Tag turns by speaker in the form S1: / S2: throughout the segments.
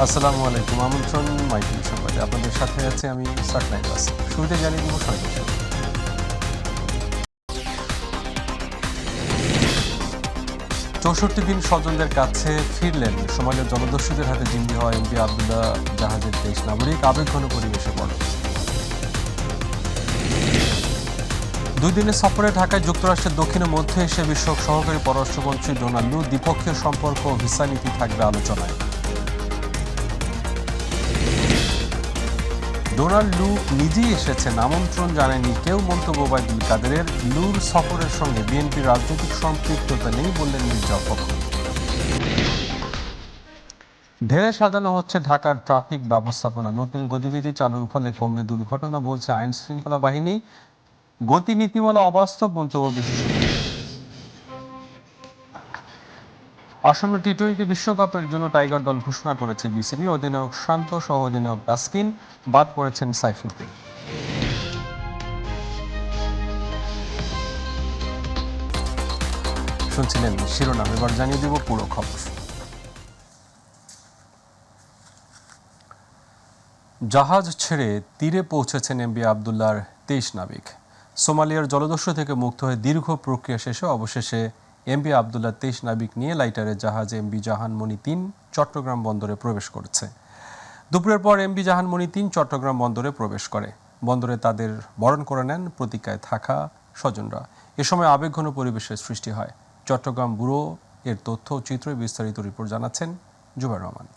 S1: আসসালামু আলাইকুম। আমন্ত্রণ মাইকেল সংবাদে আপনাদের সাথে আছে আমি সাকনাই বাস। শুরুতে জানিয়ে দিব সংবাদ। ৬৪ দিন স্বজনদের কাছে ফিরলেন সোমালিয়ার জলদস্যুদের হাতে জিম্মি হওয়া এমপি আবদুল্লাহ জাহাজের ২৩ নাগরিক। আবেগঘন পরিবেশে পড়ে। ২ দিনের সফরে ঢাকায় যুক্তরাষ্ট্রের দক্ষিণ ও মধ্য এশিয়া বিষয়ক সহকারী পররাষ্ট্রমন্ত্রী ডোনাল্ড লু দ্বিপক্ষীয় সম্পর্ক ও ভিসা নীতি থাকবে আলোচনায়। ডোনাল্ড লু নিজেই এসেছেন, আমন্ত্রণ জানায়নি কেউ। মন্তব্য ওবায়দুল কাদেরের। লুর সফরের সঙ্গে বিএনপির রাজনৈতিক সম্পৃক্ততা নেই বললেন মির্জা ফখরুল। ঢেলে সাজানো হচ্ছে ঢাকার ট্রাফিক ব্যবস্থাপনা। নতুন গতিবিধি চালুর ফলে কমবে দুর্ঘটনা বলছে আইন শৃঙ্খলা বাহিনী। গতিনীতিমালা অবাস্তব মন্তব্য বিশেষজ্ঞ। আসন্ন টি-20 বিশ্বকাপের জন্য টাইগার দল ঘোষণা করেছে বিসিবি। অধিনায়ক শান্ত সহ অধিনায়ক তাসকিন, বাদ পড়েছেন সাইফুদ্দিন। শুনছিলেন শিরোনাম, এবার জানিয়ে দেব পুরো খবর। জাহাজ ছেড়ে তীরে পৌঁছেছেন এমভি আবদুল্লাহর ২৩ নাবিক। সোমালিয়ার জলদস্যু থেকে মুক্ত হয়ে দীর্ঘ প্রক্রিয়া শেষে অবশেষে এমভি আবদুল্লাহ ২৩ নাবিক নিয়ে লাইটারের জাহাজ এমভি জাহানমণি ৩ চট্টগ্রাম বন্দরে প্রবেশ করেছে। দুপুরের পর এমভি জাহানমণি ৩ চট্টগ্রাম বন্দরে প্রবেশ করে। বন্দরে তাদের বরণ করে নেন প্রতীক্ষায় থাকা স্বজনরা। এ সময় আবেগঘন পরিবেশের সৃষ্টি হয়। চট্টগ্রাম ব্যুরো এর তথ্য ও চিত্রে বিস্তারিত রিপোর্ট জানাচ্ছেন জুবাইর রহমান।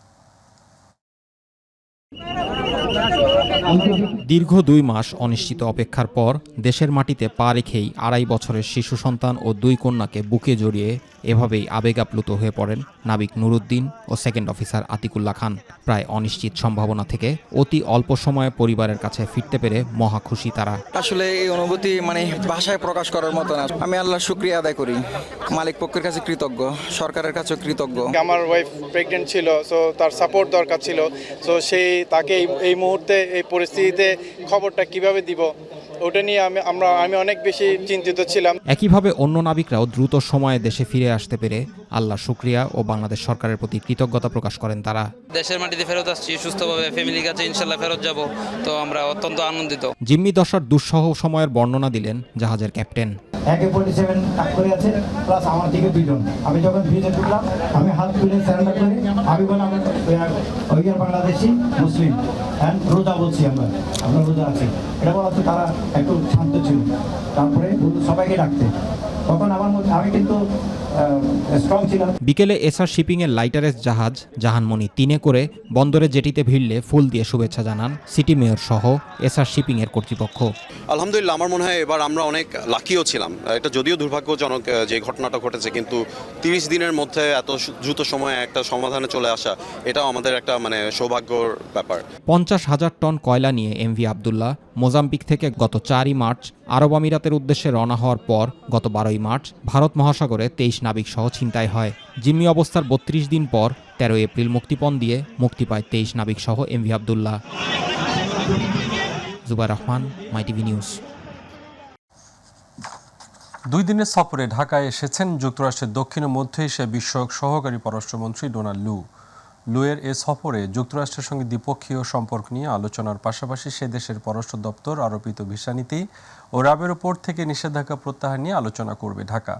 S2: দীর্ঘ ২ মাস অনিশ্চিত অপেক্ষার পর দেশের মাটিতে পা রেখেই ২.৫ বছরের শিশু সন্তান ও ২ কন্যাকে বুকে জড়িয়ে এভাবেই আবেগাপ্লুত হয়ে পড়েন নাবিক নুরুদ্দিন ও সেকেন্ড অফিসার আতিকুল্লাহ খান। প্রায় অনিশ্চিত সম্ভাবনা থেকে অতি অল্প সময়ে পরিবারের কাছে ফিরতে পেরে মহা খুশি তারা।
S3: আসলে এই অনুভূতি ভাষায় প্রকাশ করার মতো না। আমি আল্লাহর শুকরিয়া আদায় করি, মালিক পক্ষের কাছে কৃতজ্ঞ, সরকারের কাছেও কৃতজ্ঞ।
S4: আমার ওয়াইফ প্রেগনেন্ট ছিল, সো তার সাপোর্ট দরকার ছিল। সো তাকে এই মুহূর্তে এই পরিস্থিতিতে খবরটা কিভাবে দিব ওটা নিয়ে আমি অনেক বেশি চিন্তিত ছিলাম।
S2: একইভাবে অন্য নাবিকরাও দ্রুত সময়ে দেশে ফিরে আসতে পেরে আল্লাহর শুকরিয়া ও বাংলাদেশ সরকারের প্রতি কৃতজ্ঞতা প্রকাশ করেন তারা।
S5: দেশের মাটিতে ফেরত আসছি সুস্থভাবে, ফ্যামিলির কাছে ইনশাল্লাহ ফেরত যাব, তো আমরা অত্যন্ত আনন্দিত।
S2: জিম্মি দশার দুঃসহ সময়ের বর্ণনা দিলেন জাহাজের ক্যাপ্টেন।
S6: AK-47 টাক করে আছে, প্লাস আমার দিকে 2 জন। আমি যখন ভিজে ঢুকলাম, আমি হাত তুলে স্যারেন্ডার করি। আমি বললাম ওইয়ার বাংলাদেশি মুসলিম অ্যান্ড রোজা বলছি, আমরা রোজা আছি। এটা বলা হচ্ছে তারা একটু শান্ত ছিল। তারপরে সবাইকে ডাকতে, তখন আমার মধ্যে আমি কিন্তু স্ট্রং ছিলাম।
S2: বিকেলে এসআর শিপিংয়ের লাইটারের জাহাজ জাহানমণি ৩ করে বন্দরে জেটিতে ভিড়লে ফুল দিয়ে শুভেচ্ছা জানান সিটি মেয়র সহ এসআর শিপিংয়ের কর্তৃপক্ষ।
S7: আলহামদুলিল্লাহ, আমার মনে হয় এবার আমরা অনেক লাকিও ছিলাম। এটা যদিও দুর্ভাগ্যজনক যে ঘটনাটা ঘটেছে, কিন্তু ৩০ দিনের মধ্যে এত দ্রুত সময়ে একটা সমাধানে চলে আসা, এটাও আমাদের একটা সৌভাগ্যর ব্যাপার।
S2: ৫০,০০০ টন কয়লা নিয়ে এমভি আবদুল্লাহ মোজাম্বিক থেকে গত ৪ই মার্চ আরব আমিরাতের উদ্দেশ্যে রওনা হওয়ার পর গত ১২ই মার্চ ভারত মহাসাগরে ২৩ নাবিক সহ ছিনতাই হয়। জিম্মি অবস্থার ৩২ দিন পর ১৩ এপ্রিল মুক্তিপণ দিয়ে মুক্তি পায় ২৩ নাবিক সহ MV Abdullah. Jubair Rahman, MyTV news.
S1: ২ দিনের সফরে ঢাকায় এসেছেন যুক্তরাষ্ট্রের দক্ষিণ ও মধ্য এশিয়া বিষয়ক সহকারী পররাষ্ট্রমন্ত্রী ডোনাল্ড লু। লুয়ের এ সফরে যুক্তরাষ্ট্রের সঙ্গে দ্বিপক্ষীয় সম্পর্ক নিয়ে আলোচনার পাশাপাশি সে দেশের পররাষ্ট্র দপ্তর আরোপিত ভিসা নীতি ও র্যাবের ওপর থেকে নিষেধাজ্ঞা প্রত্যাহার নিয়ে আলোচনা করবে ঢাকা।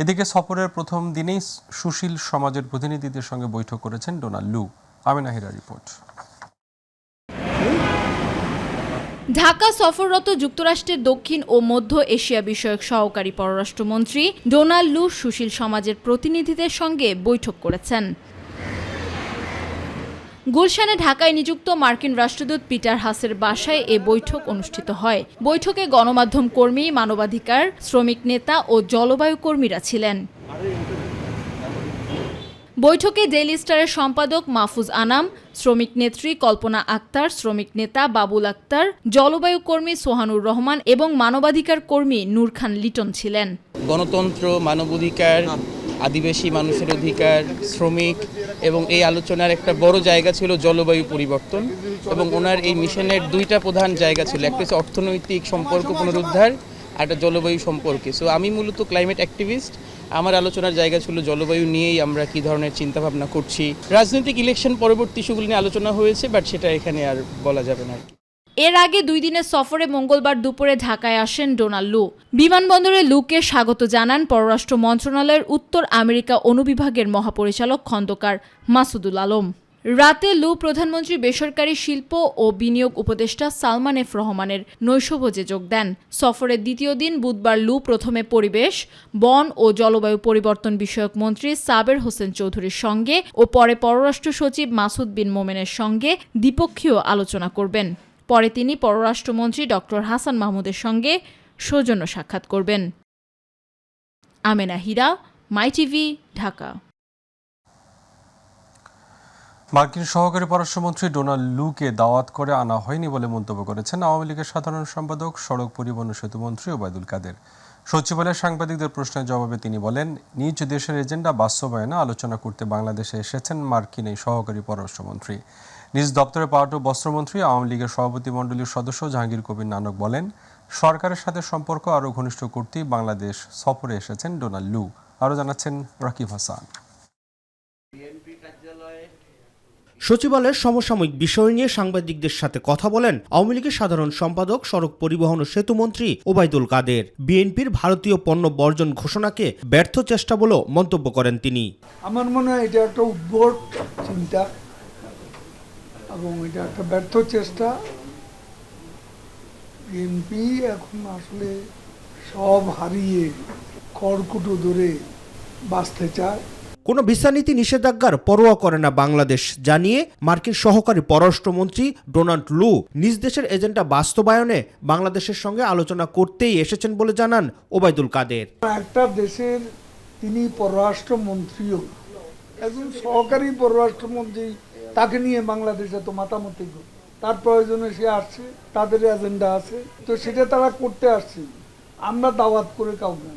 S1: এদিকে সফরের প্রথম দিনেই সুশীল সমাজের প্রতিনিধিদের সঙ্গে বৈঠক করেছেন ডোনাল্ড লু। আমিনা হিরা রিপোর্ট।
S8: ঢাকা সফররত যুক্তরাষ্ট্রের দক্ষিণ ও মধ্য এশিয়া বিষয়ক সহকারী পররাষ্ট্রমন্ত্রী ডোনাল্ড লু সুশীল সমাজের প্রতিনিধিদের সঙ্গে বৈঠক করেছেন। গুলশানে ঢাকায় নিযুক্ত মার্কিন রাষ্ট্রদূত পিটার হাসের বাসায় এ বৈঠক অনুষ্ঠিত হয়। বৈঠকে গণমাধ্যম কর্মী, মানবাধিকার, শ্রমিক নেতা ও জলবায়ু কর্মীরা ছিলেন। বৈঠকে ডেইলি স্টারের সম্পাদক মাহফুজ আনাম, শ্রমিক নেত্রী কল্পনা আক্তার, শ্রমিক নেতা বাবুল আক্তার, জলবায়ু কর্মী সোহানুর রহমান এবং মানবাধিকার কর্মী নূর খান লিটন ছিলেন।
S9: গণতন্ত্র, মানবাধিকার, আদিবাসী মানুষের অধিকার, শ্রমিক এবং এই আলোচনার একটা বড় জায়গা ছিল জলবায়ু পরিবর্তন, এবং ওনার এই মিশনের 2টা প্রধান জায়গা ছিল, একটা হচ্ছে অর্থনৈতিক সম্পর্ক পুনরুদ্ধার আর একটা জলবায়ু সম্পর্কে। সো আমি মূলত ক্লাইমেট অ্যাক্টিভিস্ট, আমার আলোচনার জায়গা ছিল জলবায়ু নিয়েই আমরা কী ধরনের চিন্তাভাবনা করছি। রাজনৈতিক ইলেকশন পরবর্তী ইস্যুগুলো নিয়ে আলোচনা হয়েছে, বাট সেটা এখানে আর বলা যাবে না।
S8: এর আগে 2 দিনের সফরে মঙ্গলবার দুপুরে ঢাকায় আসেন ডোনাল্ড লু। বিমানবন্দরে লুকে স্বাগত জানান পররাষ্ট্র মন্ত্রণালয়ের উত্তর আমেরিকা অনুবিভাগের মহাপরিচালক খন্দকার মাসুদুল আলম। রাতে লু প্রধানমন্ত্রী বেসরকারি শিল্প ও বিনিয়োগ উপদেষ্টা সালমান এফ রহমানের নৈশভোজে যোগ দেন। সফরের দ্বিতীয় দিন বুধবার লু প্রথমে পরিবেশ, বন ও জলবায়ু পরিবর্তন বিষয়ক মন্ত্রী সাবের হোসেন চৌধুরীর সঙ্গে ও পরে পররাষ্ট্র সচিব মাসুদ বিন মোমেনের সঙ্গে দ্বিপক্ষীয় আলোচনা করবেন। পরে তিনি পররাষ্ট্রমন্ত্রী ডক্টর হাসান মাহমুদের সঙ্গে সৌজন্য সাক্ষাৎ করবেন। আমেনা হীরা, মাই টিভি, ঢাকা।
S1: মার্কিন সহকারী পররাষ্ট্রমন্ত্রী ডোনাল্ড লুকে দাওয়াত করে আনা হয়নি বলে মন্তব্য করেছেন আওয়ামী লীগের সাধারণ সম্পাদক, সড়ক পরিবহন ও সেতুমন্ত্রী ওবায়দুল কাদের। সচিবালয়ে সাংবাদিকদের প্রশ্নের জবাবে তিনি বলেন, নিজ দেশের এজেন্ডা বাস্তবায়নে আলোচনা করতে বাংলাদেশে এসেছেন মার্কিন এই সহকারী পররাষ্ট্রমন্ত্রী। নিজ দপ্তরে পাট ও বস্ত্রমন্ত্রী আওয়ামী লীগের সভাপতিমণ্ডলীর সদস্য জাহাঙ্গীর কবির নানক বলেন, সরকারের সাথে সম্পর্ক আরও ঘনিষ্ঠ করতেই বাংলাদেশ সফরে এসেছেন ডোনাল্ড লু। আরও জানাচ্ছেন রাকিব হাসান।
S10: সচিবালয়ের সমসাময়িক বিষয় নিয়ে সাংবাদিকদের সাথে কথা বলেন আওয়ামী লীগের সাধারণ সম্পাদক, সড়ক পরিবহন ও সেতুমন্ত্রী ওবায়দুল কাদের। বিএনপির ভারতীয় পণ্য বর্জন ঘোষণাকে ব্যর্থ চেষ্টা বলেও মন্তব্য করেন তিনি।
S11: আমার মনে হয় এটা একটা উদ্ভট চিন্তা এবং এটা একটা ব্যর্থ চেষ্টা। বিএনপি এখন আসলে সব হারিয়ে খড়কুটো ধরে বাঁচতে চায়।
S10: কোনো ভিসা নীতি নিষেধাজ্ঞার পরোয়া করে না বাংলাদেশ জানিয়ে মার্কিন সহকারী পররাষ্ট্রমন্ত্রী ডোনাল্ড লু নিজ দেশের এজেন্ডা বাস্তবায়নে বাংলাদেশের সঙ্গে আলোচনা করতেই এসেছেন বলে জানান ওবায়দুল কাদের।
S11: একটা দেশের তিনি পররাষ্ট্রমন্ত্রীও, একজন সহকারী পররাষ্ট্রমন্ত্রী, তাকে নিয়ে বাংলাদেশে তো মাতামতি তার প্রয়োজনে সে আসছে, তাদের এজেন্ডা আছে, তো সেটা তারা করতে আসছে। আমরা দাওয়াত করে কাউকে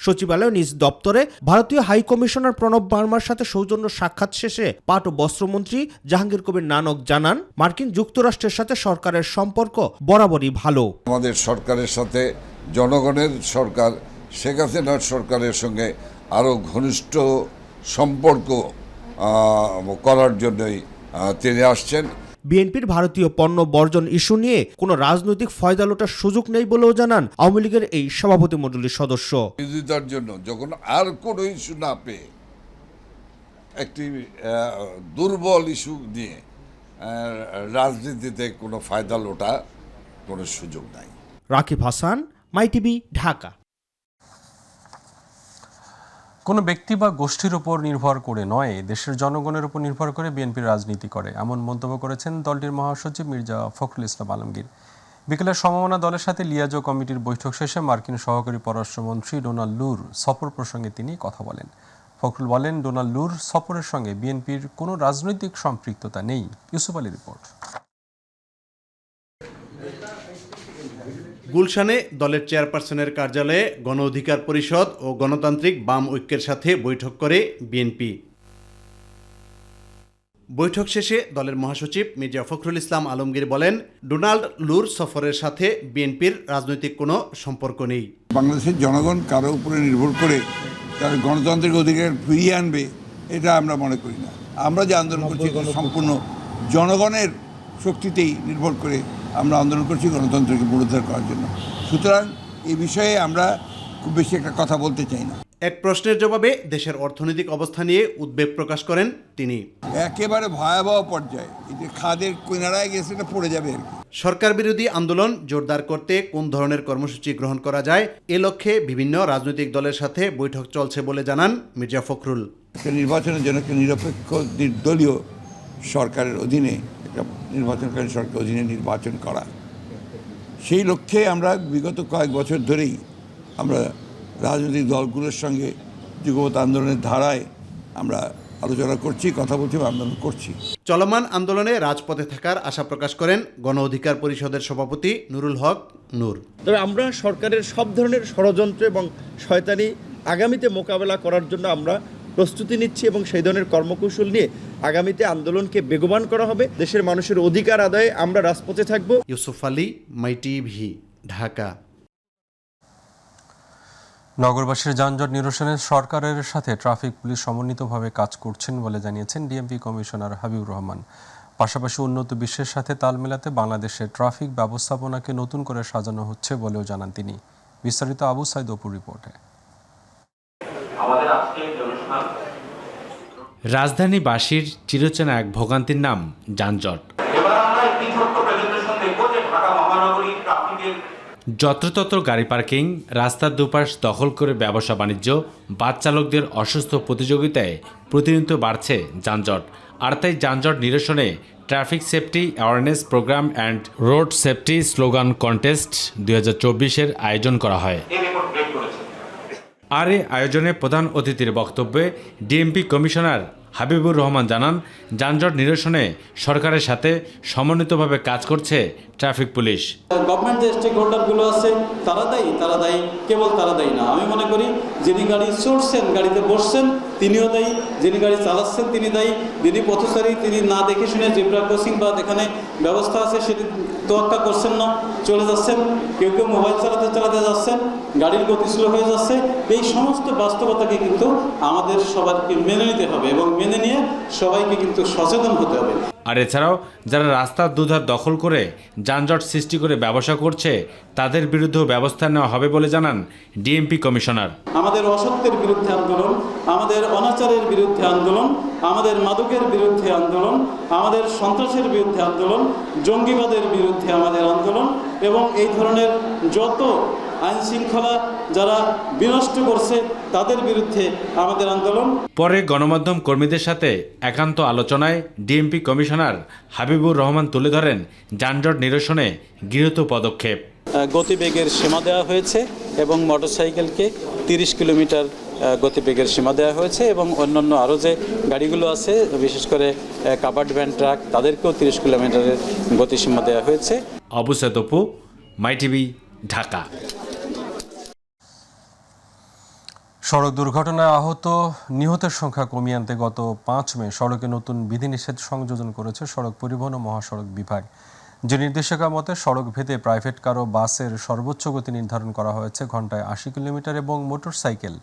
S10: সচিবালয় নিজ দপ্তরে ভারতীয় হাই কমিশনার প্রণব বার্মার সাথে সৌজন্য সাক্ষাৎ শেষে পাট ও বস্ত্রমন্ত্রী জাহাঙ্গীর কবির নানক জানান, মার্কিন যুক্তরাষ্ট্রের সাথে সরকারের সম্পর্ক বরাবরই ভালো।
S12: আমাদের সরকারের সাথে জনগণের সরকার শেখ হাসিনার সরকারের সঙ্গে আরও ঘনিষ্ঠ সম্পর্ক করার জন্যই তিনি আসছেন।
S10: বিএনপির ভারতীয় পণ্য বর্জন ইস্যু নিয়ে কোনো রাজনৈতিক ফয়দা লোটার সুযোগ নেই বলেও জানান আওয়ামী লীগের এই সভাপতিমণ্ডলীর সদস্য।
S12: বিরোধিতার জন্য যখন আর কোনো ইস্যু না পেয়ে একটি দুর্বল ইস্যু নিয়ে রাজনীতিতে কোনো ফায়দা লোটা কোনো সুযোগ নাই।
S10: রাকিব হাসান, মাই টিভি, ঢাকা।
S1: কোনো ব্যক্তি বা গোষ্ঠীর উপর নির্ভর করে নয়, দেশের জনগণের উপর নির্ভর করে বিএনপির রাজনীতি করে, এমন মন্তব্য করেছেন দলটির মহাসচিব মির্জা ফখরুল ইসলাম আলমগীর। বিকেলে সমমনা দলের সাথে লিয়াজো কমিটির বৈঠক শেষে মার্কিন সহকারী পররাষ্ট্রমন্ত্রী ডোনাল্ড লুর সফর প্রসঙ্গে তিনি কথা বলেন। ফখরুল বলেন, ডোনাল্ড লুর সফরের সঙ্গে বিএনপির কোনো রাজনৈতিক সম্পৃক্ততা নেই। ইউসুফ আলী রিপোর্ট।
S13: গুলশানে দলের চেয়ারপারসনের কার্যালয়ে গণ অধিকার পরিষদ ও গণতান্ত্রিক বাম ঐক্যের সাথে বৈঠক করে বিএনপি। বৈঠক শেষে দলের মহাসচিব মির্জা ফখরুল ইসলাম আলমগীর বলেন, ডোনাল্ড লুর সফরের সাথে বিএনপির রাজনৈতিক কোনো সম্পর্ক নেই।
S12: বাংলাদেশের জনগণ কারো উপরে নির্ভর করে তার গণতান্ত্রিক অধিকার ফিরিয়ে আনবে এটা আমরা মনে করি না। আমরা যে আন্দোলন করছি সম্পূর্ণ জনগণের শক্তিতেই নির্ভর করে আমরা আন্দোলন করছি গণতন্ত্রকে পুনরুদ্ধার করার জন্য। সুতরাং এই বিষয়ে আমরা খুব বেশি একটা কথা বলতে চাই না।
S13: এক প্রশ্নের জবাবে দেশের অর্থনৈতিক অবস্থা নিয়ে উদ্বেগ প্রকাশ করেন তিনি।
S12: একেবারে ভয়াবহ পর্যায়ে, এই যে খাদের কিনারায় গেছে এটা পড়ে যাবে আর কি।
S13: সরকার বিরোধী আন্দোলন জোরদার করতে কোন ধরনের কর্মসূচি গ্রহণ করা যায় এ লক্ষ্যে বিভিন্ন রাজনৈতিক দলের সাথে বৈঠক চলছে বলে জানান মির্জা ফখরুল।
S12: নির্বাচনের জন্য একটা নিরপেক্ষ নির্দলীয় সরকারের অধীনে, একটা নির্বাচনকারী সরকারের অধীনে নির্বাচন করা, সেই লক্ষ্যে আমরা বিগত কয়েক বছর ধরেই আমরা রাজনৈতিক দলগুলোর সঙ্গে যুগপৎ আন্দোলনের ধারায় আমরা আলোচনা করছি, কথা বলছি, আন্দোলন করছি।
S13: চলমান আন্দোলনে রাজপথে থাকার আশা প্রকাশ করেন গণ অধিকার পরিষদের সভাপতি নুরুল হক নূর।
S14: তবে আমরা সরকারের সব ধরনের ষড়যন্ত্র এবং শয়তানি আগামীতে মোকাবেলা করার জন্য আমরা প্রস্তুতি নিচ্ছি এবং সেই ধরনের কর্মকৌশল নিয়ে আগামীতে আন্দোলনকে বেগবান করা হবে। দেশের মানুষের অধিকার আদায়ে আমরা রাজপথে থাকব।
S13: ইউসুফ আলী, মাই টিভি, ঢাকা।
S1: নগরবাসীর যানজট নিরসনে সরকারের সাথে ট্রাফিক পুলিশ সমন্বিতভাবে কাজ করছেন বলে জানিয়েছেন ডিএমপি কমিশনার হাবিবুর রহমান। পাশাপাশি উন্নত বিশ্বের সাথে তাল মেলাতে বাংলাদেশের ট্রাফিক ব্যবস্থাপনাকে নতুন করে সাজানো হচ্ছে বলেও জানান তিনি। বিস্তারিত আবু সাইদ অপুর রিপোর্টে।
S15: রাজধানীবাসীর চিরচেনা এক ভোগান্তির নাম যানজট। যত্রতত্র গাড়ি পার্কিং, রাস্তার দুপাশ দখল করে ব্যবসা বাণিজ্য, বাস চালকদের অসুস্থ প্রতিযোগিতায় প্রতিনিয়ত বাড়ছে যানজট। আর তাই যানজট নিরসনে traffic safety awareness program and road safety slogan contest 2024-এর আয়োজন করা হয়। আর এই আয়োজনে প্রধান অতিথির বক্তব্যে ডিএমপি কমিশনার হাবিবুর রহমান জানান, যানজট নিরসনে সরকারের সাথে সমন্বিতভাবে কাজ করছে ট্রাফিক পুলিশ।
S16: গভর্নমেন্ট যে স্টেক হোল্ডারগুলো আছে তারা দায়ী, কেবল তারা দায়ী না। আমি মনে করি যিনি গাড়ি চড়ছেন, গাড়িতে বসছেন তিনিও দায়ী, যিনি গাড়ি চালাচ্ছেন তিনি দায়ী, যিনি পথচারী তিনি না দেখে শুনে জেব্রা ক্রসিং বা এখানে ব্যবস্থা আছে সেটি তোয়াক্কা করছেন না, চলে যাচ্ছেন, কেউ কেউ মোবাইল চালাতে যাচ্ছেন, গাড়ির গতি স্লো হয়ে যাচ্ছে। এই সমস্ত বাস্তবতাকে কিন্তু আমাদের সবাইকে মেনে নিতে হবে এবং মেনে নিয়ে সবাইকে কিন্তু সচেতন হতে হবে।
S15: আর এছাড়াও যারা রাস্তার দুধার দখল করে যানজট সৃষ্টি করে ব্যবসা করছে তাদের বিরুদ্ধেও ব্যবস্থা নেওয়া হবে বলে জানান ডিএমপি কমিশনার।
S16: আমাদের অসত্যের বিরুদ্ধে আন্দোলন, আমাদের অনাচারের বিরুদ্ধে আন্দোলন, আমাদের মাদকের বিরুদ্ধে আন্দোলন, আমাদের সন্ত্রাসের বিরুদ্ধে আন্দোলন, জঙ্গিবাদের বিরুদ্ধে আমাদের আন্দোলন এবং এই ধরনের যত আইন শৃঙ্খলা যারা বিনষ্ট করছে তাদের বিরুদ্ধে আমাদের আন্দোলন।
S15: পরে গণমাধ্যম কর্মীদের সাথে একান্ত আলোচনায় ডিএমপি কমিশনার হাবিবুর রহমান তুলে ধরেন যানজট নিরসনে গৃহীত পদক্ষেপ।
S16: গতিবেগের সীমা দেওয়া হয়েছে এবং মোটরসাইকেলকে 30 কিলোমিটার গতিবেগের সীমা দেওয়া হয়েছে এবং অন্যান্য আরও যে গাড়িগুলো আছে বিশেষ করে কাভার্ড ভ্যান, ট্রাক তাদেরকেও 30 কিলোমিটারের গতিসীমা দেওয়া হয়েছে।
S15: আবু সাইদ অপু, মাই টিভি, ঢাকা।
S1: সড়ক দুর্ঘটনায় নিহতের সংখ্যা কমিয়ে আনতে গত 5 মে সড়কে নতুন বিধিনিষেধ সংযোজন করেছে সড়ক পরিবহন ও মহাসড়ক বিভাগ। যে নির্দেশিকা মতে সড়ক ভেদে প্রাইভেট কার ও বাসের সর্বোচ্চ গতি নির্ধারণ করা হয়েছে ঘন্টায় 80 কিলোমিটার এবং মোটরসাইকেল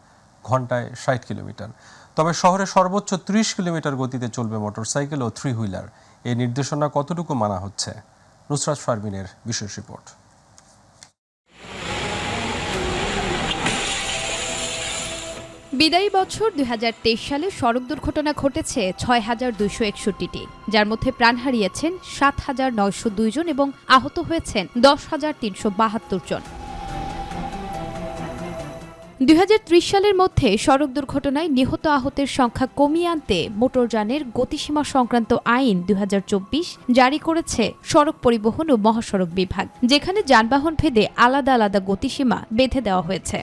S1: ঘন্টায় 60 কিলোমিটার। তবে শহরে সর্বোচ্চ 30 কিলোমিটার গতিতে চলবে মোটরসাইকেল ও 3 হুইলার। এই নির্দেশনা কতটুকু মানা হচ্ছে? নুসরাত ফারবিনের বিশেষ রিপোর্ট।
S8: বিদায়ী বছর 2023 সালে সড়ক দুর্ঘটনা ঘটেছে 6,261টি, যার মধ্যে প্রাণ হারিয়েছেন 7,902 জন এবং আহত হয়েছেন 10,372 জন। 2030 সালের মধ্যে সড়ক দুর্ঘটনায় নিহত আহতের সংখ্যা কমিয়ে আনতে মোটরযানের গতিসীমা সংক্রান্ত আইন 2024 জারি করেছে সড়ক পরিবহন ও মহাসড়ক বিভাগ, যেখানে যানবাহন ভেদে আলাদা আলাদা গতিসীমা বেঁধে দেওয়া হয়েছে।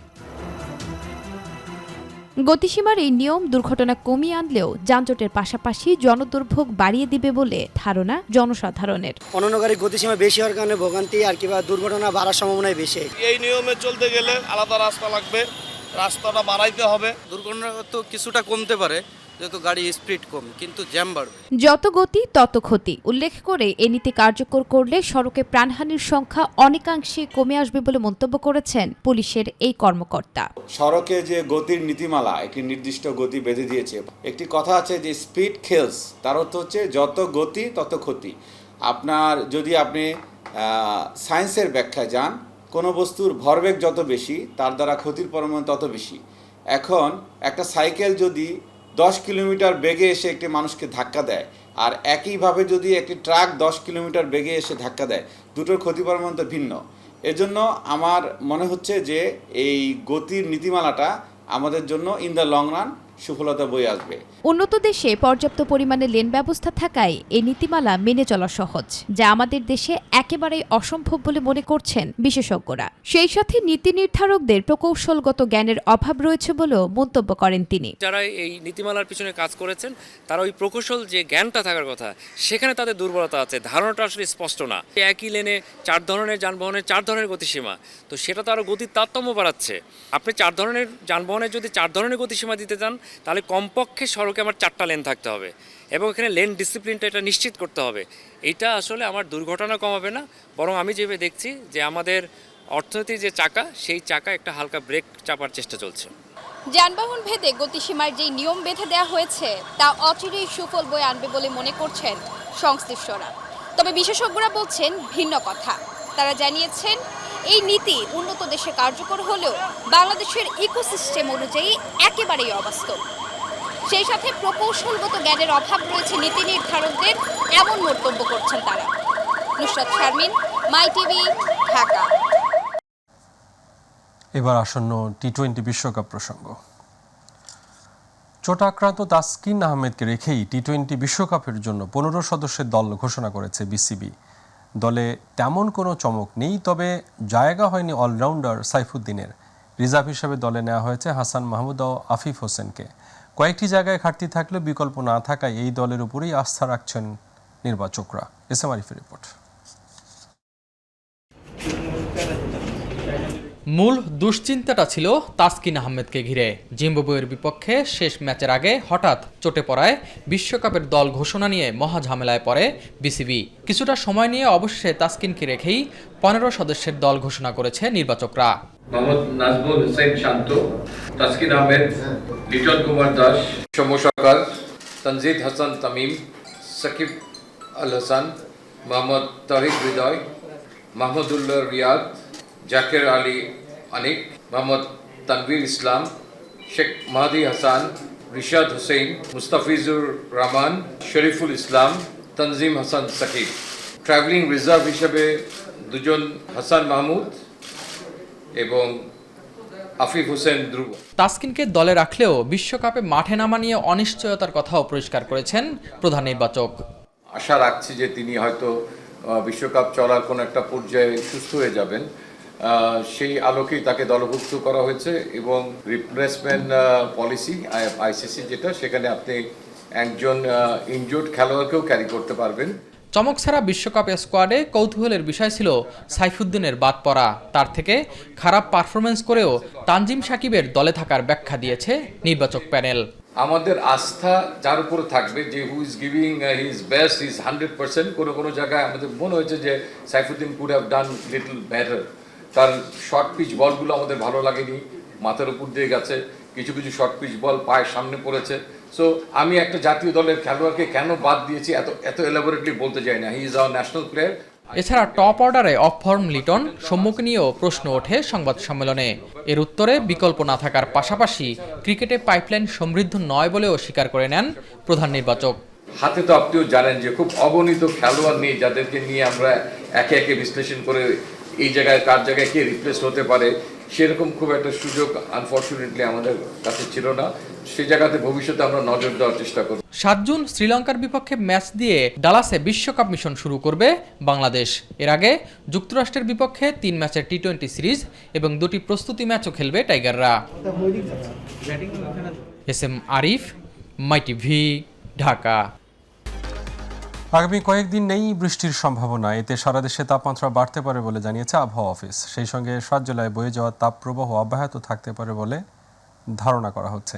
S8: গতিসীমার এই নিয়ম দুর্ঘটনা কমিয়ে আনলেও যানজটের পাশাপাশি জনদুর্ভোগ বাড়িয়ে দিবে বলে ধারণা জনসাধারণের।
S17: অন্যান্য গাড়ির গতিসীমা বেশি হওয়ার কারণে ভোগান্তি আর কিংবা দুর্ঘটনা বাড়ার সম্ভাবনাই বেশি।
S18: এই নিয়মে চলতে গেলে আলাদা রাস্তা লাগবে, রাস্তাটা বাড়াইতে হবে।
S3: দুর্ঘটনা তো কিছুটা কমতে পারে যেহেতু গাড়ি স্পিড কম, কিন্তু জ্যাম বাড়বে।
S8: যত গতি তত ক্ষতি উল্লেখ করে এ নীতি কার্যকর করলে সড়কে প্রাণহানির সংখ্যা অনেকাংশে কমে আসবে বলে মন্তব্য করেছেন পুলিশের এই কর্মকর্তা।
S19: সড়কে যে গতির নীতিমালা একটি নির্দিষ্ট গতি বেঁধে দিয়েছে। একটি কথা আছে যে স্পিড কিলস, তার অর্থ হচ্ছে যত গতি তত ক্ষতি। যদি আপনি সায়েন্সের ব্যাখ্যায় যান, কোনো বস্তুর ভরবেগ যত বেশি তার দ্বারা ক্ষতির পরিমাণ তত বেশি। এখন একটা সাইকেল যদি 10 কিলোমিটার বেগে এসে একটি মানুষকে ধাক্কা দেয় আর একইভাবে যদি একটি ট্রাক 10 কিলোমিটার বেগে এসে ধাক্কা দেয়, দুটোর ক্ষতির পরিমাণ তো ভিন্ন। এজন্য আমার মনে হচ্ছে যে এই গতির নীতিমালাটা আমাদের জন্য ইন দ্য লং রান সুফলতা বয়ে আসবে।
S8: উন্নত দেশে পর্যাপ্ত পরিমাণে লেন ব্যবস্থা থাকায় এই নীতিমালা মেনে চলা সহজ, যা আমাদের দেশে একেবারেই অসম্ভব বলে মনে করছেন বিশেষজ্ঞরা। সেই সাথে নীতি নির্ধারকদের প্রকৌশলগত জ্ঞানের অভাব রয়েছে বলেও মন্তব্য করেন তিনি।
S20: যারা এই নীতিমালার পিছনে কাজ করেছেন তারা ওই প্রকৌশল যে জ্ঞানটা থাকার কথা সেখানে তাদের দুর্বলতা আছে, ধারণাটা আসলে স্পষ্ট না। একই লেনে 4 ধরনের যানবাহনের 4 ধরনের গতিসীমা, তো সেটা তো আরও গতির তারতম্য বাড়াচ্ছে। আপনি 4 ধরনের যানবাহনের যদি 4 ধরনের গতিসীমা দিতে চান তাহলে কমপক্ষে সড়কে আমার 4টা লেন থাকতে হবে এবং এখানে লেন ডিসিপ্লিনটা এটা নিশ্চিত করতে হবে। এটা আসলে আমার দুর্ঘটনা কমাবে না, বরং আমি যেভাবে দেখছি যে আমাদের অর্থনীতির যে চাকা, সেই চাকা একটা হালকা ব্রেক চাপার চেষ্টা চলছে।
S21: যানবাহন ভেদে গতিসীমার যেই নিয়ম বেঁধে দেওয়া হয়েছে তা অচিরেই সুফল বয়ে আনবে বলে মনে করছেন সংশ্লিষ্টরা। তবে বিশেষজ্ঞরা বলছেন ভিন্ন কথা। তারা জানিয়েছেন এই নীতি উন্নত দেশে কার্যকর হলেও বাংলাদেশের ইকোসিস্টেম অনুযায়ী একেবারেই অবাস্তব। সেই সাথে প্রকৌশলগত জ্ঞানের অভাব রয়েছে নীতি নির্ধারকদের, এমন মন্তব্য করছেন তারা। নুসরাত শারমিন, মাই টিভি, ঢাকা।
S1: এবার আসন্ন টি-20 বিশ্বকাপ প্রসঙ্গ। চোটাক্রান্ত তাসকিন আহমেদকে রেখেই টি-20 বিশ্বকাপের জন্য 15 সদস্যের দল ঘোষণা করেছে বিসিবি। দলে তেমন কোনো চমক নেই, তবে জায়গা হয়নি অলরাউন্ডার সাইফুদ্দিনের। রিজার্ভ হিসেবে দলে নেওয়া হয়েছে হাসান মাহমুদ ও আফিফ হোসেনকে। কয়েকটি জায়গায় ঘাটতি থাকলেও বিকল্প না থাকায় এই দলের উপরেই আস্থা রাখছেন নির্বাচকরা। এস এম আরিফের রিপোর্ট।
S2: মূল দুশ্চিন্তাটা ছিল তাসকিন আহমেদকে ঘিরে। জিম্বাবুয়ের বিপক্ষে শেষ ম্যাচের আগে হঠাৎ চোটে পড়ায় বিশ্বকাপের দল ঘোষণা নিয়ে মহা ঝামেলায় পড়ে বিসিবি। কিছুটা সময় নিয়ে অবশেষে তাসকিনকে রেখেই 15 সদস্যের দল ঘোষণা করেছে নির্বাচকরা।
S22: মোহাম্মদ নাজমুল হুসেন শান্ত, তাসকিন আহমেদ, লিটন কুমার দাস, সৌম্য সরকার, তনজিদ হাসান তামিম, সাকিব আল হাসান, মোহাম্মদ তাহিদ হৃদয়, মাহমুদুল্লাহ রিয়াদ, জাকের আলী আনিক, মোহাম্মদ তানভীর ইসলাম, শেখ মাহদি হাসান, রিশাদ হুসেন, মুস্তাফিজুর রহমান, শরীফুল ইসলাম, তনজিম হাসান সাকিব। ট্রাভেলিং রিজার্ভ হিসেবে দুজন হাসান মাহমুদ এবং আফিফ হোসেন ধ্রুব।
S2: তাসকিনকে দলে রাখলেও বিশ্বকাপে মাঠে নামা নিয়ে অনিশ্চয়তার কথাও পরিষ্কার করেছেন প্রধান নির্বাচক।
S22: আশা রাখছি যে তিনি হয়তো বিশ্বকাপ চলার কোনো একটা পর্যায়ে সুস্থ হয়ে যাবেন, সেই আলোকেই তাকে দলভুক্ত করা হয়েছে। এবং রিপ্লেসমেন্ট পলিসি আইসিসি যেটা, সেখানে আপনি একজন ইনজুর্ড খেলোয়াড়কেও ক্যারি করতে পারবেন।
S2: চমক ছাড়া বিশ্বকাপ স্কোয়াডে কৌতূহলের বিষয় ছিল সাইফুদ্দিনের বাদ পড়া। তার থেকে খারাপ পারফরমেন্স করেও তানজিম সাকিবের দলে থাকার ব্যাখ্যা দিয়েছে নির্বাচক প্যানেল।
S22: আমাদের আস্থা যার উপরে থাকবে যে who is giving his best, his 100%। কোনো জায়গায় আমাদের মনে হয়েছে যে Saifuddin could have done little better. তার শর্ট পিচ বলগুলো আমাদের ভালো লাগেনি, মাথার উপর দিয়ে গেছে, কিছু শর্ট পিচ বল পায়ের সামনে পড়েছে। সো আমি একটা জাতীয় দলের খেলোয়াড়কে কেন বাদ দিয়েছি এত এলাবোরেটলি বলতে চাই না। He is our national player.
S2: এছাড়া টপ অর্ডারে অফ ফর্ম লিটন সম্মুখ নিয়েও প্রশ্ন ওঠে সংবাদ সম্মেলনে। এর উত্তরে বিকল্প না থাকার পাশাপাশি ক্রিকেটে পাইপলাইন সমৃদ্ধ নয় বলেও স্বীকার করে নেন প্রধান নির্বাচক।
S22: হাতে তো আপনিও জানেন যে খুব অগণিত খেলোয়াড় নেই যাদেরকে নিয়ে আমরা একে একে বিশ্লেষণ করে এই জায়গায় কার জায়গায় কে রিপ্লেস হতে পারে, সেরকম খুব একটা সুযোগ আনফর্চুনেটলি আমাদের কাছে ছিল না। সেই জায়গাতে ভবিষ্যতে আমরা নজর দেওয়ার চেষ্টা করব।
S2: 7 জুন শ্রীলঙ্কার বিপক্ষে ম্যাচ দিয়ে ডালাসে বিশ্বকাপ মিশন শুরু করবে বাংলাদেশ। এর আগে যুক্তরাষ্ট্রের বিপক্ষে 3 ম্যাচের টি-20 সিরিজ এবং 2টি প্রস্তুতি ম্যাচও খেলবে টাইগাররা। এস এম আরিফ, মাই টিভি, ঢাকা।
S1: আগামী কয়েকদিন নেই বৃষ্টির সম্ভাবনা। এতে সারা দেশে তাপমাত্রা বাড়তে পারে বলে জানিয়েছে আবহাওয়া অফিস। সেই সঙ্গে 7 জেলায় বয়ে যাওয়া তাপপ্রবাহ অব্যাহত থাকতে পারে বলে ধারণা করা হচ্ছে।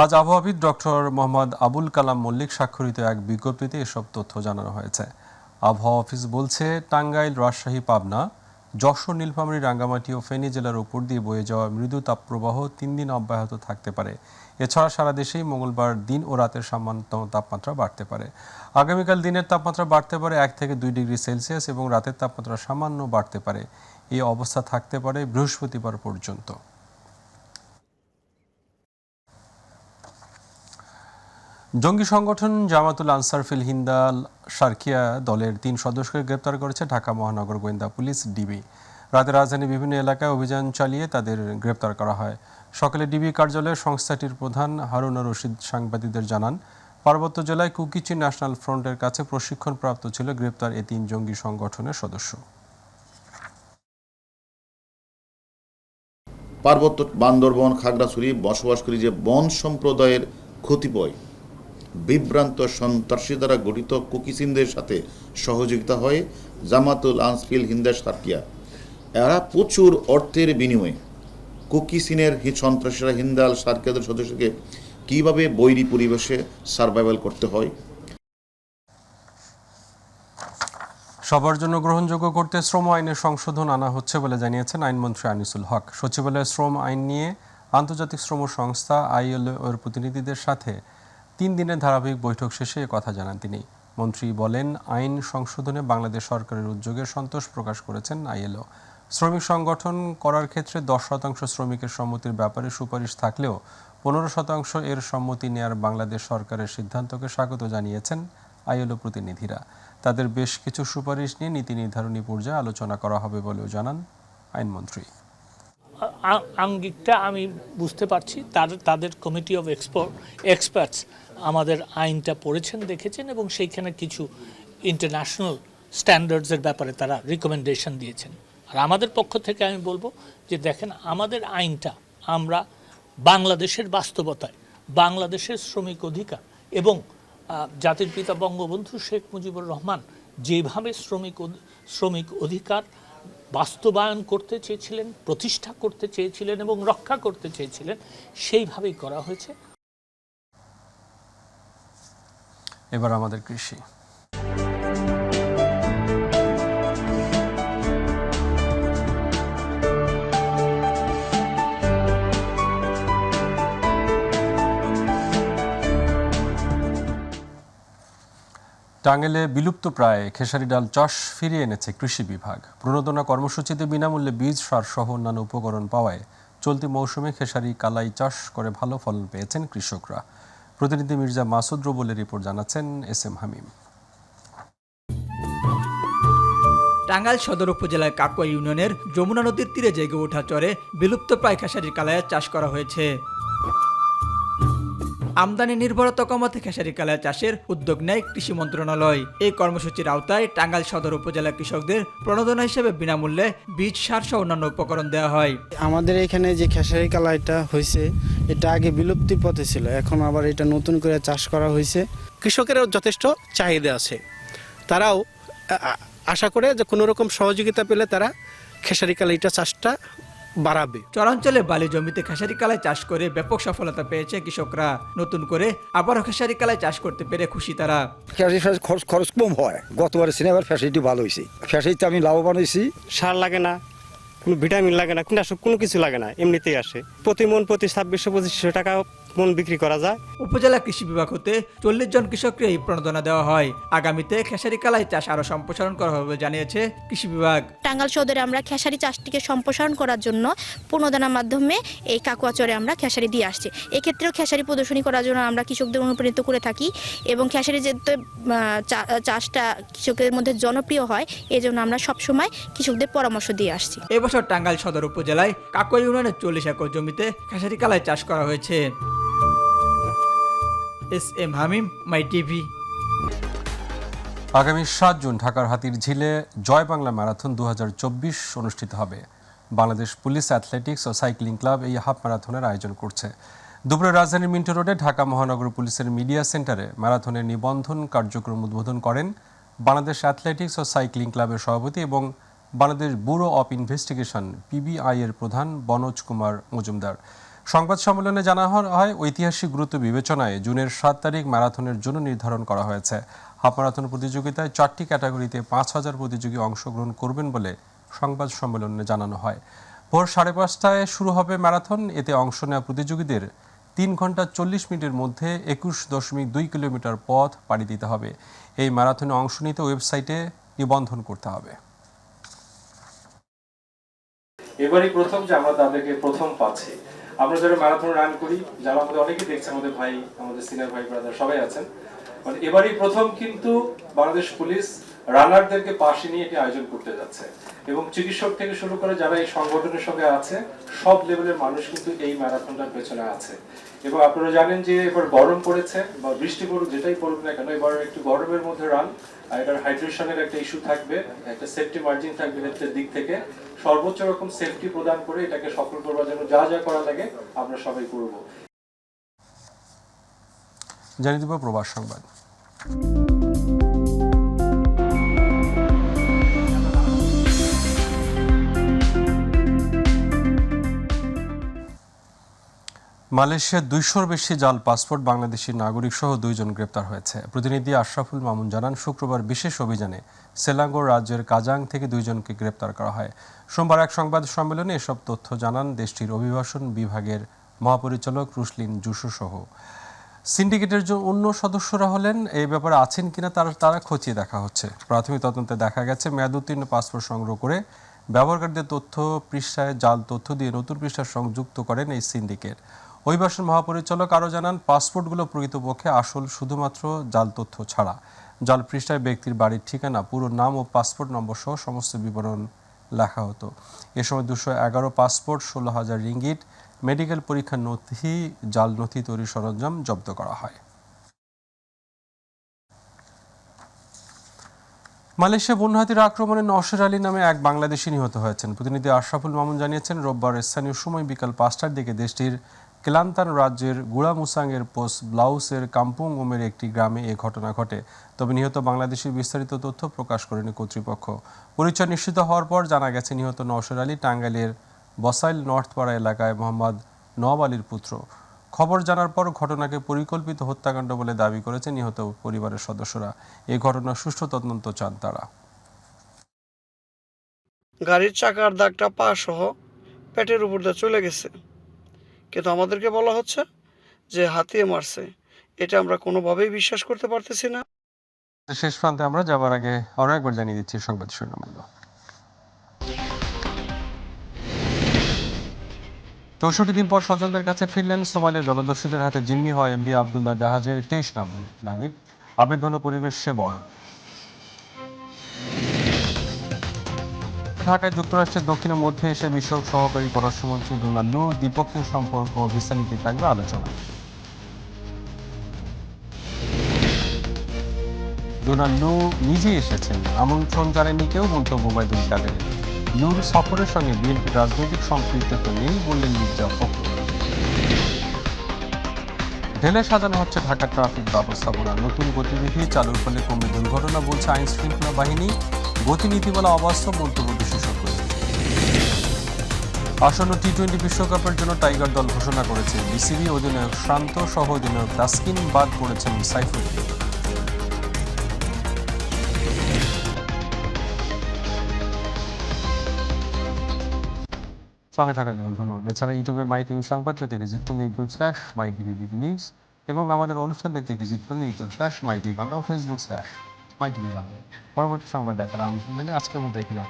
S1: আজ আবহাওয়াবিদ ডক্টর মোহাম্মদ আবুল কালাম মল্লিক স্বাক্ষরিত এক বিজ্ঞপ্তিতে এসব তথ্য জানানো হয়েছে। আবহাওয়া অফিস বলছে, টাঙ্গাইল, রাজশাহী, পাবনা, যশোর, নীলফামারী, রাঙ্গামাটি ও ফেনী জেলার উপর দিয়ে বয়ে যাওয়া মৃদু তাপপ্রবাহ 3 দিন অব্যাহত থাকতে পারে। এছাড়া সারা দেশেই মঙ্গলবার দিন ও রাতের সামান্য তাপমাত্রা বাড়তে পারে। আগামীকাল দিনের তাপমাত্রা বাড়তে পারে 1 থেকে 2 ডিগ্রি সেলসিয়াস এবং রাতের তাপমাত্রা সামান্য বাড়তে পারে। এই অবস্থা থাকতে পারে বৃহস্পতিবার পর্যন্ত। জঙ্গি সংগঠন জামাতুল আনসার ফিল হিন্দাল সার্কিয়া দলের 3 সদস্যকে গ্রেপ্তার করেছে ঢাকা মহানগর গোয়েন্দা পুলিশ ডিবি। রাতে রাজধানীর বিভিন্ন এলাকায় অভিযান চালিয়ে তাদের গ্রেপ্তার করা হয়। সকালে ডিবি কার্যালয়ে সংস্থাটির প্রধান হারুনা রশিদ সাংবাদিকদের জানান, পার্বত্য জেলায় কুকিচি ন্যাশনাল ফ্রন্টের কাছে প্রশিক্ষণপ্রাপ্ত ছিল গ্রেপ্তার এই 3 জঙ্গি সংগঠনের সদস্য।
S23: পার্বত্য বান্দরবন, খাগড়াছড়ি বসবাসকারী যে বন সম্প্রদায়ের কতিপয় বিভ্রান্ত সন্ত্রাসী দ্বারা গঠিত কুকিচিনদের সাথে সহযোগিতা হয় জামাতুল আনসার হিন্দাল সার্কিয়া। এরা প্রচুর অর্থের বিনিময়ে কুকিচিনের সন্ত্রাসীরা হিন্দাল সার্কিয়াদের সদস্যকে কিভাবে বৈরী পরিবেশে সার্ভাইভাল করতে হয়।
S1: সবার জন্য গ্রহণযোগ্য করতে শ্রম আইনে সংশোধন আনা হচ্ছে বলে জানিয়েছেন আইনমন্ত্রী আনিসুল হক। সচিবালয়ে শ্রম আইন নিয়ে আন্তর্জাতিক শ্রম সংস্থা ILO এর প্রতিনিধিদের সাথে 3 দিনের ধারাবাহিক বৈঠক শেষে কথা জানান তিনি। মন্ত্রী বলেন, আইন সংশোধনে বাংলাদেশ সরকারের উদ্যোগে সন্তোষ প্রকাশ করেছেন ILO। শ্রমিক সংগঠন করার ক্ষেত্রে 10% শ্রমিকের সম্মতির ব্যাপারে সুপারিশ থাকলেও 15% এর সম্মতি নেয়ার বাংলাদেশ সরকারের সিদ্ধান্তকে স্বাগত জানিয়েছেন ILO প্রতিনিধিরা। তাদের বেশ কিছু সুপারিশ নিয়ে নীতি নির্ধারণী পর্যায়ে আলোচনা করা হবে বলেও জানান আইনমন্ত্রী।
S4: আঙ্গিকটা আমি বুঝতে পারছি, তাদের কমিটি অফ এক্সপার্টস আমাদের আইনটা পড়েছেন, দেখেছেন এবং সেইখানে কিছু ইন্টারন্যাশনাল স্ট্যান্ডার্ডসের ব্যাপারে তারা রিকমেন্ডেশন দিয়েছেন। আর আমাদের পক্ষ থেকে আমি বলবো যে দেখেন, আমাদের আইনটা আমরা বাংলাদেশের বাস্তবতায়, বাংলাদেশের শ্রমিক অধিকার এবং জাতির পিতা বঙ্গবন্ধু শেখ মুজিবুর রহমান যেভাবে শ্রমিক অধিকার বাস্তবায়ন করতে চেয়েছিলেন, প্রতিষ্ঠা করতে চেয়েছিলেন এবং রক্ষা করতে চেয়েছিলেন, সেইভাবেই করা হয়েছে।
S1: এবার আমাদের কৃষি। টাঙ্গাইলে বিলুপ্তপ্রায় খেসারি ডাল চাষ ফিরিয়ে এনেছে কৃষি বিভাগ। প্রণোদনা কর্মসূচিতে বিনামূল্যে বীজ, সার সহ অন্যান্য উপকরণ পাওয়ায় চলতি মৌসুমে খেসারি কালাই চাষ করে ভালো ফলন পেয়েছেন কৃষকরা। প্রতিনিধি মির্জা মাসুদ রুবেলের রিপোর্ট জানাচ্ছেন SM হামিম।
S5: টাঙ্গাইল সদর উপজেলার কাকুয়া ইউনিয়নের যমুনা নদীর তীরে জেগে ওঠা চরে বিলুপ্তপ্রায় খেসারির কালাইয়ের চাষ করা হয়েছে। আমদানি নির্ভরতা কমাতে খেসারি কালাই চাষের উদ্যোগ নেয় কৃষি মন্ত্রণালয়। এই কর্মসূচির আওতায় টাঙ্গাইল সদর উপজেলার কৃষকদের প্রণোদনা হিসেবে বিনামূল্যে বীজ, সার সহ অন্যান্য উপকরণ দেওয়া হয়।
S6: আমাদের এখানে যে খেসারি কালাইটা হয়েছে, এটা আগে বিলুপ্তির পথে ছিল, এখন আবার এটা নতুন করে চাষ করা হয়েছে।
S24: কৃষকেরও যথেষ্ট চাহিদা আছে, তারাও আশা করে যে কোনো রকম সহযোগিতা পেলে তারা খেসারি কালাইটা চাষটা বাড়াবে।
S5: চরাঞ্চলে বালি জমিতে খেসারি কালাই চাষ করে ব্যাপক সফলতা পেয়েছে কৃষকরা। নতুন করে আবারও খেসারি কালাই চাষ করতে পেরে খুশি তারা।
S25: খরচ কম হয়, গতবারে সিনেমার ফ্যাসিলিটি ভালো হয়েছে, ফ্যাসিলিটি আমি লাভবান হয়েছি।
S26: সার লাগে না, কোনো ভিটামিন লাগে না, কীটনাশক কোনো কিছু লাগে না, এমনিতেই আসে। প্রতি মন প্রতি 2600-2500 টাকা মন বিক্রি করা যায়।
S5: উপজেলা কৃষি বিভাগ হতে 40 জন কৃষককে এই প্রণোদনা দেওয়া হয়। আগামীতে খেসারি কালাই চাষ আরো সম্প্রসারণ করা হবে বলে জানিয়েছে কৃষি বিভাগ।
S27: টাঙ্গাইল সদরে আমরা খেসারি চাষটিকে সম্প্রসারণ করার জন্য প্রণোদনার মাধ্যমে এই কাকুয়াচরে আমরা খেসারি দিয়ে আসছি। এক্ষেত্রেও খেসারি প্রদর্শনী করার জন্য আমরা কৃষকদের অনুপ্রাণিত করে থাকি এবং খেসারি যে চাষটা কৃষকের মধ্যে জনপ্রিয় হয়, এই জন্য আমরা সবসময় কৃষকদের পরামর্শ দিয়ে আসছি।
S5: এবছর টাঙ্গাইল সদর উপজেলায় কাকুয়া ইউনিয়নের 40 একর জমিতে খেসারি কালাই চাষ করা হয়েছে। SM হামিম, মাই টিভি।
S1: আগামী 7 জুন ঢাকার হাতির ঝিলে জয় বাংলা ম্যারাথন 2024 অনুষ্ঠিত হবে। বাংলাদেশ পুলিশ অ্যাথলেটিক্স ও সাইক্লিং ক্লাব এই হাফ ম্যারাথনের আয়োজন করছে। দুপুরে রাজধানীর মিন্টো রোডে ঢাকা মহানগর পুলিশের মিডিয়া সেন্টারে ম্যারাথনের নিবন্ধন কার্যক্রম উদ্বোধন করেন বাংলাদেশ অ্যাথলেটিক্স ও সাইক্লিং ক্লাবের সভাপতি এবং Bangladesh bureau of investigation PBI এর প্রধান বনোজ কুমার মজুমদার। সংবাদ সম্মেলনে জানানো হয়, ঐতিহাসিক গুরুত্ব বিবেচনায় জুনের 7 তারিখ ম্যারাথনের জন্য নির্ধারণ করা হয়েছে। হাফ ম্যারাথন প্রতিযোগিতায় 4টি ক্যাটাগরিতে 5000 প্রতিযোগী অংশগ্রহণ করবেন বলে সংবাদ সম্মেলনে জানানো হয়। ভোর 5:30টায় শুরু হবে ম্যারাথন। এতে অংশ নেওয়া প্রতিযোগীদের 3 ঘন্টা 40 মিনিটের মধ্যে 21.2 কিলোমিটার পথ পাড়ি দিতে হবে। এই ম্যারাথনে অংশ নিতে ওয়েবসাইটে নিবন্ধন করতে হবে।
S28: এবারই প্রথম যে আমরা তাদেরকে প্রথম পাচ্ছি। আমরা যারা ম্যারাথন রান করি, যারা আমাদের অনেকেই দেখছেন, আমাদের ভাই, আমাদের সিনিয়র ভাই ব্রাদার সবাই আছেন, মানে এবারই প্রথম কিন্তু বাংলাদেশ পুলিশ রানারদেরকে পাশে নিয়ে এটি আয়োজন করতে যাচ্ছে এবং চিকিৎসক থেকে শুরু করে যারা এই সংগঠনের সঙ্গে আছে, সব লেভেলের মানুষ কিন্তু এই ম্যারাথনটার পেছনে আছে। এবং আপনারা জানেন যে এবার গরম পড়েছে বা বৃষ্টি পড়ুক, যেটাই পড়ুক না কেন, এবার একটু গরমের মধ্যে রান, আর এটার হাইড্রেশনের একটা ইস্যু থাকবে, একটা সেফটি মার্জিন থাকবে হেলথের দিক থেকে। সর্বোচ্চ রকম সেফটি প্রদান করে এটাকে সফল করবার জন্য যা যা করা লাগে আমরা সবাই করব।
S1: জানিয়ে দেব প্রবাস সংবাদ। মালয়েশিয়ার 200-র বেশি জাল পাসপোর্ট বাংলাদেশি নাগরিক সহ 2 জন গ্রেপ্তার হয়েছে। প্রতিনিধি আশরাফুল মামুন জানান, শুক্রবার বিশেষ অভিযানে সেলাঙ্গোর রাজ্যের কাজাং থেকে 2 জনকে গ্রেপ্তার করা হয়। সোমবার এক সংবাদ সম্মেলনে এসব তথ্য জানান দেশটির অভিবাসন বিভাগের মহাপরিচালক রুশলিন জুসু সহ। সিন্ডিকেটের অন্য সদস্যরা হলেন এই ব্যাপারে আছেন কিনা তারা খতিয়ে দেখা হচ্ছে। প্রাথমিক তদন্তে দেখা গেছে মেয়াদোত্তীর্ণ পাসপোর্ট সংগ্রহ করে ব্যবহারকারীদের তথ্য পৃষ্ঠায় জাল তথ্য দিয়ে নতুন পৃষ্ঠা সংযুক্ত করেন এই সিন্ডিকেট। অভিবাসন মহাপরিচালক আরও জানান, পাসপোর্টগুলো প্রকৃতপক্ষে আসল শুধুমাত্র জাল তথ্য ছাড়া। জাল পৃষ্ঠায় ব্যক্তির বাড়ির ঠিকানা, পুরো নাম ও পাসপোর্ট নম্বর সহ সমস্ত বিবরণ লেখা হতো। এ সময় 211 পাসপোর্ট, 16,000 রিঙ্গিট, মেডিকেল পরীক্ষার নথি, জাল নথি তৈরির সরঞ্জাম জব্দ করা হয়। মালয়েশিয়া বন্যহাতির আক্রমণে নওশের আলী নামে এক বাংলাদেশি নিহত হয়েছেন। প্রতিনিধি আশরাফুল মামুন জানিয়েছেন, রোববার স্থানীয় সময় বিকাল 5টার দিকে দেশটির কেলান্তান রাজ্যের গুড়ামুসাংয়ের পোস্ট ব্লাউসের কাম্পুং ওমের একটি গ্রামে এ ঘটনা ঘটে। তবে নিহত বাংলাদেশির বিস্তারিত তথ্য প্রকাশ করেনি কর্তৃপক্ষ। পরিচয় নিশ্চিত হওয়ার পর জানা গেছে নিহত নওশের আলী টাঙ্গাইলের বসাইল নর্থপাড়া এলাকায় মোহাম্মদ নওয়াব আলীর পুত্র। খবর জানার পর ঘটনাকে পরিকল্পিত হত্যাকাণ্ড বলে দাবি করেছে নিহত পরিবারের সদস্যরা। এই ঘটনার সুষ্ঠু তদন্ত চান তারা।
S7: গাড়ির চাকার দাগটা পা সহ পেটের উপর দিয়ে চলে গেছে, কিন্তু আমাদেরকে বলা হচ্ছে যে হাতিয়ে মারছে। এটা আমরা কোনোভাবেই বিশ্বাস করতে পারতেছি না।
S1: শেষ প্রান্তে আমরা যাবার আগে আরো একবার জানিয়ে দিচ্ছি সংবাদ শিরোনামগুলো। 64 দিন পর স্বজনদের কাছে ফিরলেন সোমালিয়ার জলদস্যুদের হাতে জিম্মি হয় এমভি আবদুল্লাহ জাহাজের 23 নাবিক আবেদন ও পরিবেশ সেবা। ঢাকায় যুক্তরাষ্ট্রের দক্ষিণ ও মধ্য এশিয়া বিষয়ক সহকারী পররাষ্ট্রমন্ত্রী ডোনাল্ড নূর দ্বিপক্ষীয় সম্পর্ক ও ভিসা নীতি থাকবে আলোচনা। ডোনাল্ড নূর নিজেই এসেছেন, আমন্ত্রণ জানায়নি কেউ, মন্তব্য ওবায়দুল কাদের। নূর সফরের সঙ্গে বিএনপির রাজনৈতিক সম্পৃক্ততা নেই বললেন মির্জা ফখরুল। ঢেলে সাজানো হচ্ছে ঢাকার ট্রাফিক ব্যবস্থাপনা। নতুন গতিবিধি চালুর ফলে কমবে দুর্ঘটনা বলছে আইন শৃঙ্খলা বাহিনী। গতিনীতিমালা অবাস্তব মন্তব্য বিশেষজ্ঞ। আসন্ন টি-20 বিশ্বকাপের জন্য টাইগার দল ঘোষণা করেছে বিসিবি। অধিনায়ক শান্ত সহ অধিনায়ক তাসকিন বাদ পড়েছেন সাইফুদ্দিন। সঙ্গে থাকার জন্য ধন্যবাদ। এছাড়া ইউটিউবে মাই টিভি সংবাদ পেতে ভিজিট করুন /mytvnieuws এবং আমাদের অনুষ্ঠান দেখতে ভিজিট করুন /mytv Bangla, Facebook /mytv Bangla. পরবর্তী সংবাদ দেখার আমন্ত্রণ। আজকের মতো এখানে